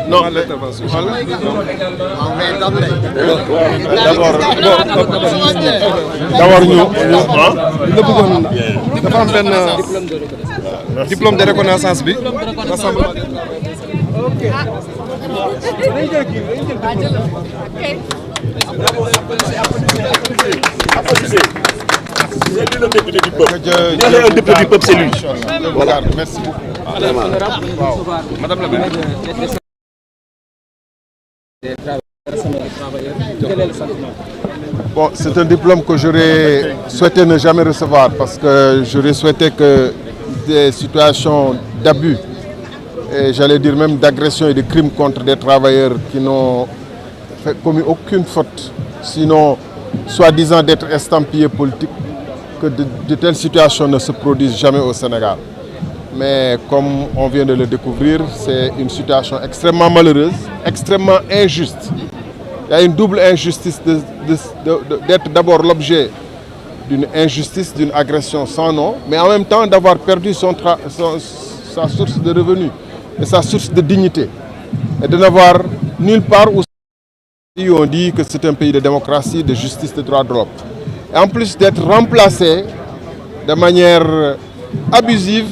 Non, l'intervention. D'abord ñu dafa am benn diplôme de reconnaissance bi rassemblement. C'est le député du peuple. Le député du peuple, c'est lui. Voilà, merci beaucoup. Madame la ministre. Bon, c'est un diplôme que j'aurais souhaité ne jamais recevoir parce que j'aurais souhaité que des situations d'abus et j'allais dire même d'agression et de crimes contre des travailleurs qui n'ont commis aucune faute, sinon soi-disant d'être estampillés politiques, que de telles situations ne se produisent jamais au Sénégal. Mais comme on vient de le découvrir, c'est une situation extrêmement malheureuse, extrêmement injuste. Il y a une double injustice d'être d'abord l'objet d'une injustice, d'une agression sans nom, mais en même temps d'avoir perdu sa source de revenus et sa source de dignité. Et de n'avoir nulle part où on dit que c'est un pays de démocratie, de justice, de droits de l'homme. Et en plus d'être remplacé de manière abusive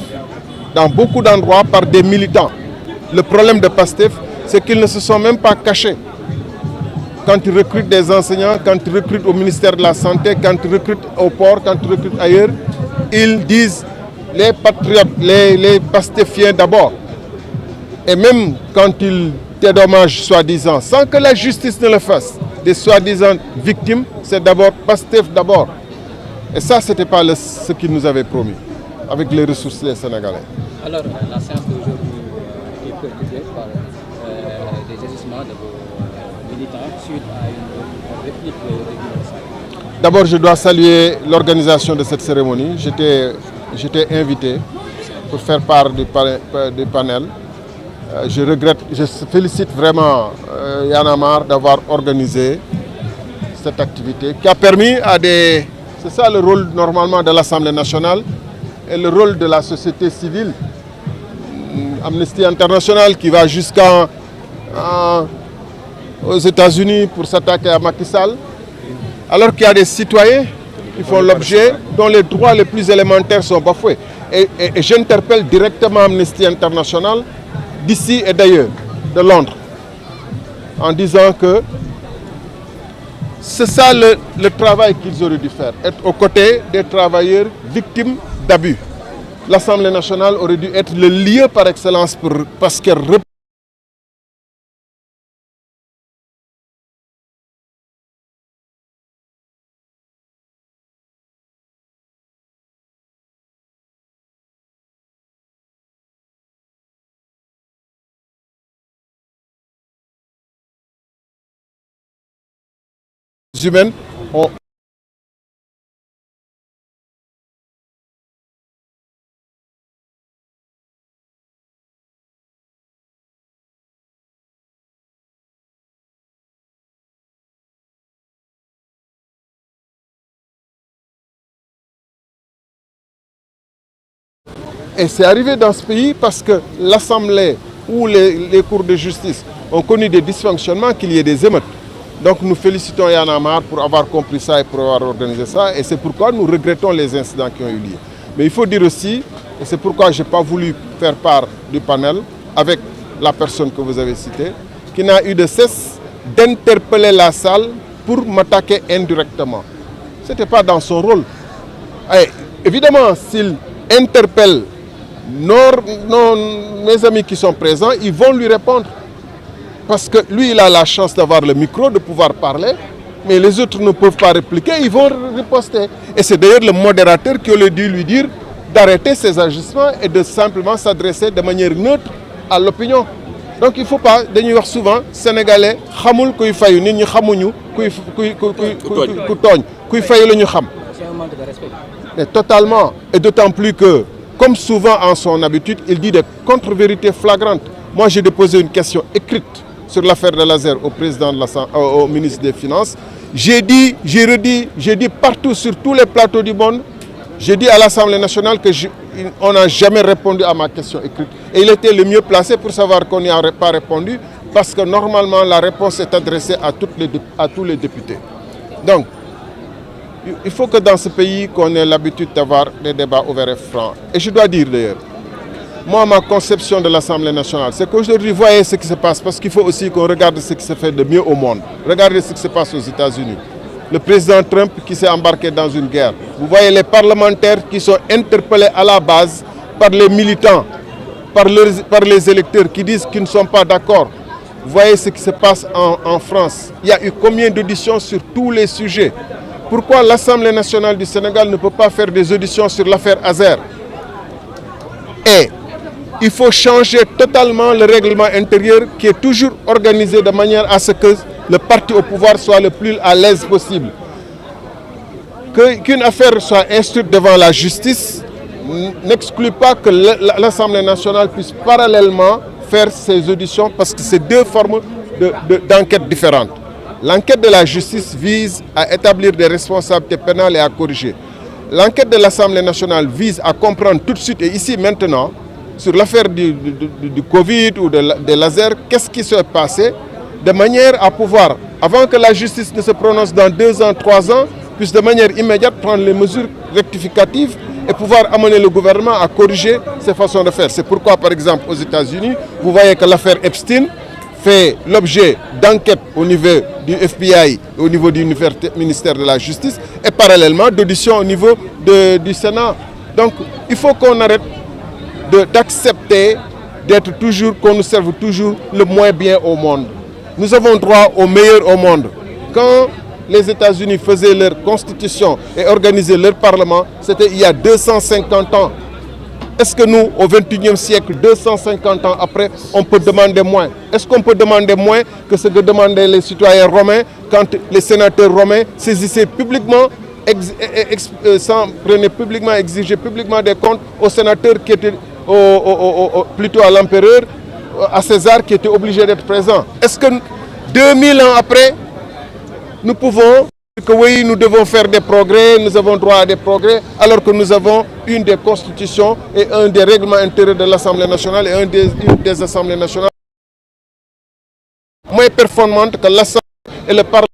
dans beaucoup d'endroits par des militants. Le problème de PASTEF, c'est qu'ils ne se sont même pas cachés. Quand ils recrutent des enseignants, quand ils recrutent au ministère de la Santé, quand ils recrutent au port, quand ils recrutent ailleurs, ils disent les patriotes, les pastéfiens d'abord. Et même quand ils dédommagent soi-disant, sans que la justice ne le fasse, des soi-disant victimes, c'est d'abord PASTEF d'abord. Et ça, ce n'était pas ce qu'ils nous avaient promis, avec les ressources des Sénégalais. Alors, la séance d'aujourd'hui est perturbée par des agissements de vos militants suite à une réplique de l'Université. D'abord, je dois saluer l'organisation de cette cérémonie. J'étais invité pour faire part du panel. Je félicite vraiment Y'en a marre d'avoir organisé cette activité qui a permis à des... C'est ça le rôle normalement de l'Assemblée nationale et le rôle de la société civile. Amnesty International qui va jusqu'aux États-Unis pour s'attaquer à Macky Sall, alors qu'il y a des citoyens qui font l'objet, dont les droits les plus élémentaires sont bafoués. Et j'interpelle directement Amnesty International d'ici et d'ailleurs, de Londres, en disant que c'est ça le travail qu'ils auraient dû faire, être aux côtés des travailleurs victimes d'abus. L'Assemblée nationale aurait dû être le lieu par excellence parce qu'elle représente humaines. Et c'est arrivé dans ce pays parce que l'Assemblée ou les cours de justice ont connu des dysfonctionnements, qu'il y ait des émeutes. Donc nous félicitons Y'en a marre pour avoir compris ça et pour avoir organisé ça. Et c'est pourquoi nous regrettons les incidents qui ont eu lieu. Mais il faut dire aussi, et c'est pourquoi je n'ai pas voulu faire part du panel avec la personne que vous avez citée, qui n'a eu de cesse d'interpeller la salle pour m'attaquer indirectement. Ce n'était pas dans son rôle. Et évidemment, s'il interpelle mes amis qui sont présents, ils vont lui répondre. Parce que lui, il a la chance d'avoir le micro, de pouvoir parler, mais les autres ne peuvent pas répliquer, ils vont riposter. Et c'est d'ailleurs le modérateur qui aurait dû lui dire d'arrêter ses agissements et de simplement s'adresser de manière neutre à l'opinion. Donc il ne faut pas, dañuy wax souvent, Sénégalais, xamul kuy fayu, nit ñi xamuñu kuy tooñ, kuy fayu la ñu xam. C'est un manque de respect. Mais totalement, et d'autant plus que, comme souvent en son habitude, il dit des contre-vérités flagrantes. Moi, j'ai déposé une question écrite sur l'affaire de Lazer au ministre des Finances. J'ai dit partout sur tous les plateaux du monde, j'ai dit à l'Assemblée nationale que on n'a jamais répondu à ma question écrite. Et il était le mieux placé pour savoir qu'on n'y aurait pas répondu, parce que normalement la réponse est adressée à tous les députés. Donc, il faut que dans ce pays, qu'on ait l'habitude d'avoir des débats ouverts et francs. Et je dois dire d'ailleurs, moi, ma conception de l'Assemblée nationale, c'est qu'aujourd'hui, voyez ce qui se passe, parce qu'il faut aussi qu'on regarde ce qui se fait de mieux au monde. Regardez ce qui se passe aux États-Unis. Le président Trump qui s'est embarqué dans une guerre. Vous voyez les parlementaires qui sont interpellés à la base par les militants, par les électeurs qui disent qu'ils ne sont pas d'accord. Vous voyez ce qui se passe en France. Il y a eu combien d'auditions sur tous les sujets? Pourquoi l'Assemblée nationale du Sénégal ne peut pas faire des auditions sur l'affaire Azer? Et il faut changer totalement le règlement intérieur qui est toujours organisé de manière à ce que le parti au pouvoir soit le plus à l'aise possible. Qu'une affaire soit instruite devant la justice n'exclut pas que l'Assemblée nationale puisse parallèlement faire ses auditions, parce que c'est deux formes d'enquête différentes. L'enquête de la justice vise à établir des responsabilités pénales et à corriger. L'enquête de l'Assemblée nationale vise à comprendre tout de suite et ici maintenant, sur l'affaire du Covid ou des lasers, qu'est-ce qui s'est passé, de manière à pouvoir, avant que la justice ne se prononce dans 2 ans, 3 ans, puisse de manière immédiate prendre les mesures rectificatives et pouvoir amener le gouvernement à corriger ses façons de faire. C'est pourquoi, par exemple, aux États-Unis, vous voyez que l'affaire Epstein fait l'objet d'enquêtes au niveau du FBI, au niveau du ministère de la Justice, et parallèlement d'auditions au niveau du Sénat. Donc, il faut qu'on arrête d'accepter d'être toujours, qu'on nous serve toujours le moins bien au monde. Nous avons droit au meilleur au monde. Quand les États-Unis faisaient leur constitution et organisaient leur parlement, c'était il y a 250 ans. Est-ce que nous, au XXIe siècle, 250 ans après, on peut demander moins? Est-ce qu'on peut demander moins que ce que demandaient les citoyens romains quand les sénateurs romains saisissaient publiquement, exigeaient publiquement des comptes aux sénateurs qui étaient, plutôt à l'empereur, à César, qui était obligé d'être présent? Est-ce que 2000 ans après, nous pouvons dire que oui, nous devons faire des progrès, nous avons droit à des progrès, alors que nous avons une des constitutions et un des règlements intérieurs de l'Assemblée nationale et une des assemblées nationales moins performantes que l'Assemblée et le Parlement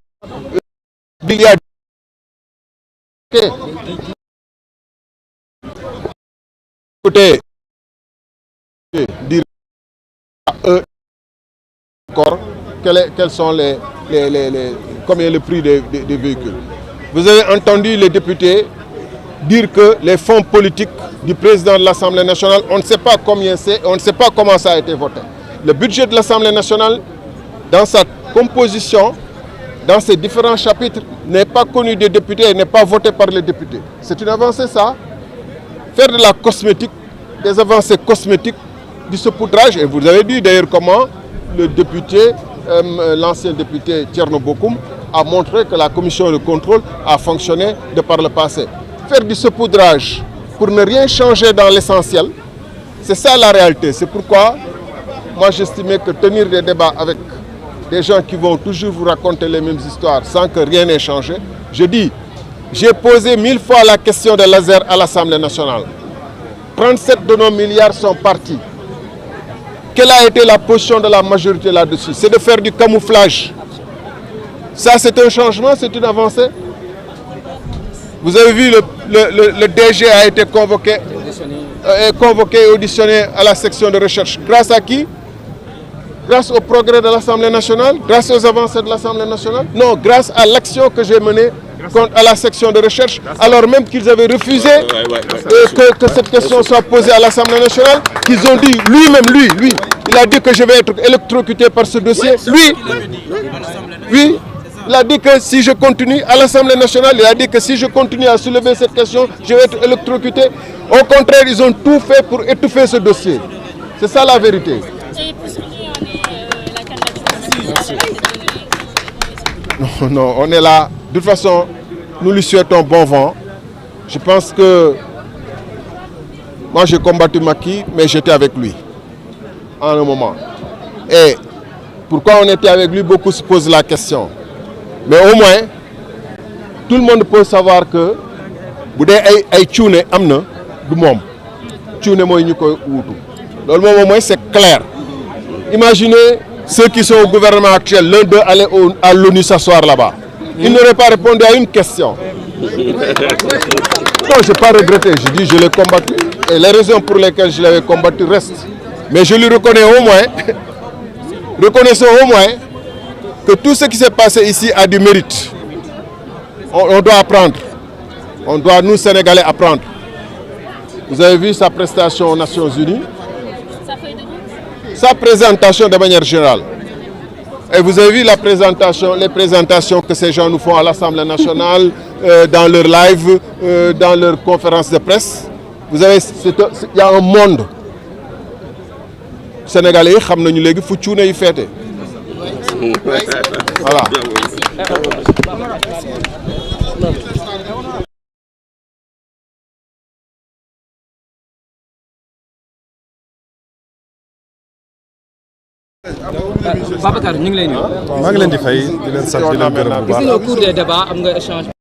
d'il y a. Écoutez, dire à eux encore quels sont combien est le prix des véhicules. Vous avez entendu les députés dire que les fonds politiques du président de l'Assemblée nationale, on ne sait pas combien c'est, on ne sait pas comment ça a été voté. Le budget de l'Assemblée nationale, dans sa composition, dans ses différents chapitres, n'est pas connu des députés et n'est pas voté par les députés. C'est une avancée, ça. Faire de la cosmétique, des avancées cosmétiques, du saupoudrage, et vous avez dit d'ailleurs comment le député, l'ancien député Thierno Bokoum, a montré que la commission de contrôle a fonctionné de par le passé. Faire du saupoudrage pour ne rien changer dans l'essentiel, c'est ça la réalité. C'est pourquoi moi j'estimais que tenir des débats avec des gens qui vont toujours vous raconter les mêmes histoires sans que rien n'ait changé. Je dis, j'ai posé 1000 fois la question de laser à l'Assemblée nationale. 37 de nos milliards sont partis. Quelle a été la position de la majorité là-dessus? C'est de faire du camouflage. Ça, c'est un changement, c'est une avancée. Vous avez vu, le DG a été convoqué et auditionné à la section de recherche. Grâce à qui? Grâce au progrès de l'Assemblée nationale? Grâce aux avancées de l'Assemblée nationale? Non, grâce à l'action que j'ai menée à la section de recherche, alors même qu'ils avaient refusé que cette question soit posée à l'Assemblée nationale, qu'ils ont dit, lui, il a dit que je vais être électrocuté par ce dossier. Oui, il a dit que si je continue à l'Assemblée nationale, il a dit que si je continue à soulever cette question, je vais être électrocuté. Au contraire, ils ont tout fait pour étouffer ce dossier. C'est ça la vérité. Non, on est là. De toute façon, nous lui souhaitons bon vent. Je pense que moi j'ai combattu Macky, mais j'étais avec lui en un moment. Et pourquoi on était avec lui, beaucoup se posent la question. Mais au moins, tout le monde peut savoir que bu dee ay cuune am na du moom cuune mooy ñu koy wuutu loolu moom mooy c'est clair. Imaginez ceux qui sont au gouvernement actuel, l'un d'eux allait à l'ONU s'asseoir là-bas. Il n'aurait pas répondu à une question. Non, je n'ai pas regretté. Je dis, je l'ai combattu. Et les raisons pour lesquelles je l'avais combattu restent. Mais je lui reconnais au moins, reconnaissons au moins que tout ce qui s'est passé ici a du mérite. On doit apprendre. On doit, nous, Sénégalais, apprendre. Vous avez vu sa prestation aux Nations Unies, sa présentation de manière générale. Et vous avez vu les présentations que ces gens nous font à l'Assemblée nationale, dans leur live, dans leurs conférences de presse. Vous avez, il y a un monde. Sénégalais, ils savent que fu cuune yi féete. Voilà. Babacar ñu ngi lay nuyu. maa ngi leen di fay di leen sant di leen gërëm bu baax. Gis nga au cours des débats am nga échange.